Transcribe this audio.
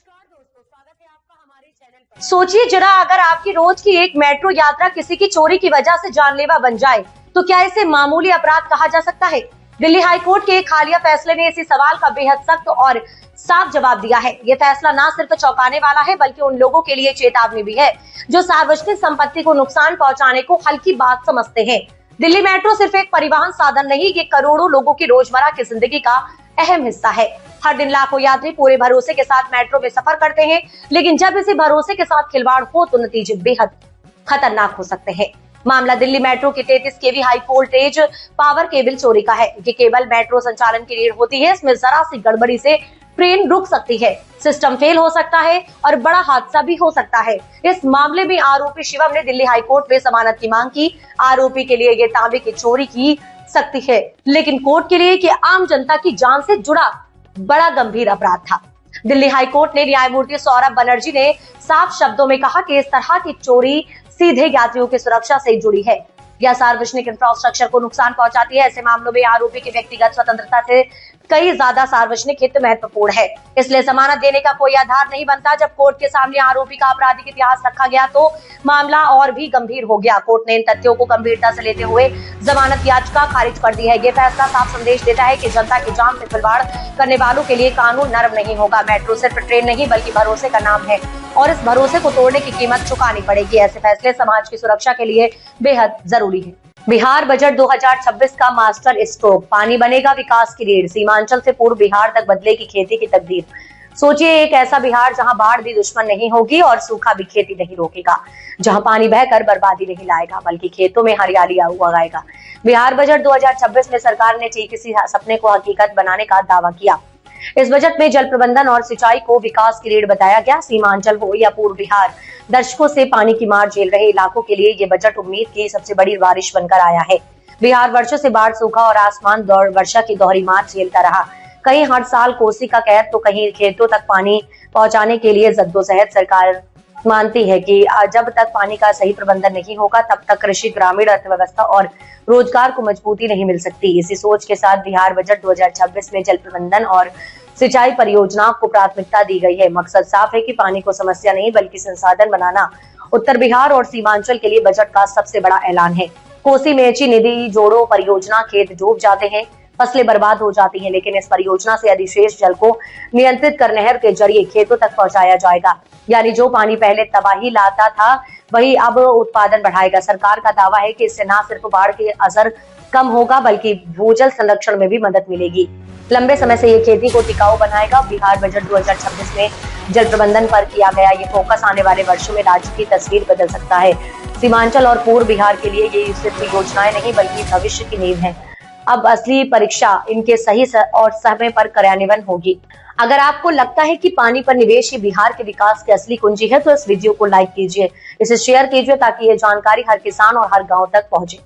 नमस्कार दोस्तों, स्वागत है आपका हमारे चैनल पर। सोचिए जरा, अगर आपकी रोज की एक मेट्रो यात्रा किसी की चोरी की वजह से जानलेवा बन जाए तो क्या इसे मामूली अपराध कहा जा सकता है? दिल्ली हाईकोर्ट के एक हालिया फैसले ने इसी सवाल का बेहद सख्त और साफ जवाब दिया है। ये फैसला न सिर्फ चौंकाने वाला है बल्कि उन लोगों के लिए चेतावनी भी है जो सार्वजनिक संपत्ति को नुकसान पहुंचाने को हल्की बात समझते हैं। दिल्ली मेट्रो सिर्फ एक परिवहन साधन नहीं, ये करोड़ों लोगों की रोजमर्रा की जिंदगी का अहम हिस्सा है। हर दिन लाखों यात्री पूरे भरोसे के साथ मेट्रो में सफर करते हैं, लेकिन जब इसी भरोसे के साथ खिलवाड़ हो तो नतीजे बेहद खतरनाक हो सकते हैं। मामला दिल्ली मेट्रो की 33 केवी हाई वोल्टेज पावर केबल चोरी का है। ये केबल मेट्रो संचालन की रीढ़ होती है। इसमें जरा सी गड़बड़ी से ट्रेन रुक सकती है, सिस्टम फेल हो सकता है और बड़ा हादसा भी हो सकता है। इस मामले में आरोपी शिवम ने दिल्ली हाईकोर्ट में जमानत की मांग की। आरोपी के लिए ये तांबे की चोरी की सकती है, लेकिन कोर्ट के लिए कि आम जनता की जान से जुड़ा बड़ा गंभीर अपराध था। दिल्ली हाईकोर्ट ने न्यायमूर्ति सौरभ बनर्जी ने साफ शब्दों में कहा कि इस तरह की चोरी सीधे यात्रियों की सुरक्षा से जुड़ी है या सार्वजनिक इंफ्रास्ट्रक्चर को नुकसान पहुंचाती है। ऐसे मामलों में आरोपी की व्यक्तिगत स्वतंत्रता से कई ज्यादा सार्वजनिक हित महत्वपूर्ण है, इसलिए जमानत देने का कोई आधार नहीं बनता। जब कोर्ट के सामने आरोपी का आपराधिक इतिहास रखा गया तो मामला और भी गंभीर हो गया। कोर्ट ने इन तथ्यों को गंभीरता से लेते हुए जमानत याचिका खारिज कर दी है। ये फैसला साफ संदेश देता है कि जनता की जान से खिलवाड़ करने वालों के लिए कानून नरम नहीं होगा। मेट्रो सिर्फ ट्रेन नहीं बल्कि भरोसे का नाम है और इस भरोसे को तोड़ने की कीमत चुकानी पड़ेगी। ऐसे फैसले समाज की सुरक्षा के लिए बेहद जरूरी है। बिहार बजट 2026 का मास्टर स्ट्रोक, पानी बनेगा विकास की रीढ़, सीमांचल से पूर्व बिहार तक बदलेगी खेती की तकदीर। सोचिए, एक ऐसा बिहार जहां बाढ़ भी दुश्मन नहीं होगी और सूखा भी खेती नहीं रोकेगा, जहां पानी बहकर बर्बादी नहीं लाएगा बल्कि खेतों में हरियाली उगाएगा। बिहार बजट 2026 में सरकार ने ठीक इसी सपने को हकीकत बनाने का दावा किया। इस बजट में जल प्रबंधन और सिंचाई को विकास की रीढ़ बताया गया। सीमांचल हो या पूर्व बिहार, दशकों से पानी की मार झेल रहे इलाकों के लिए ये बजट उम्मीद की सबसे बड़ी बारिश बनकर आया है। बिहार वर्षों से बाढ़, सूखा और आसमान वर्षा की दोहरी मार झेलता रहा। कहीं हर साल कोसी का कहर तो कहीं खेतों तक पानी पहुंचाने के लिए जद्दोजहद। सरकार मानती है कि जब तक पानी का सही प्रबंधन नहीं होगा तब तक कृषि, ग्रामीण अर्थव्यवस्था और रोजगार को मजबूती नहीं मिल सकती। इसी सोच के साथ बिहार बजट 2026 में जल प्रबंधन और सिंचाई परियोजनाओं को प्राथमिकता दी गई है। मकसद साफ है कि पानी को समस्या नहीं बल्कि संसाधन बनाना। उत्तर बिहार और सीमांचल के लिए बजट का सबसे बड़ा ऐलान है। कोसी मेची नदी जोड़ो परियोजना, खेत डूब जाते हैं, फसलें बर्बाद हो जाती हैं, लेकिन इस परियोजना से अधिशेष जल को नियंत्रित कर नहर के जरिए खेतों तक पहुंचाया जाएगा। यानी जो पानी पहले तबाही लाता था वही अब उत्पादन बढ़ाएगा। सरकार का दावा है कि इससे न सिर्फ बाढ़ के असर कम होगा बल्कि भूजल संरक्षण में भी मदद मिलेगी। लंबे समय से ये खेती को टिकाऊ बनाएगा। बिहार बजट 2026 में जल प्रबंधन पर किया गया ये फोकस आने वाले वर्षों में राज्य की तस्वीर बदल सकता है। सीमांचल और पूर्व बिहार के लिए ये सिर्फ योजनाएं नहीं बल्कि भविष्य की नींव है। अब असली परीक्षा इनके सही और समय पर कार्यान्वयन होगी। अगर आपको लगता है कि पानी पर निवेश ही बिहार के विकास की असली कुंजी है तो इस वीडियो को लाइक कीजिए, इसे शेयर कीजिए ताकि ये जानकारी हर किसान और हर गांव तक पहुंचे।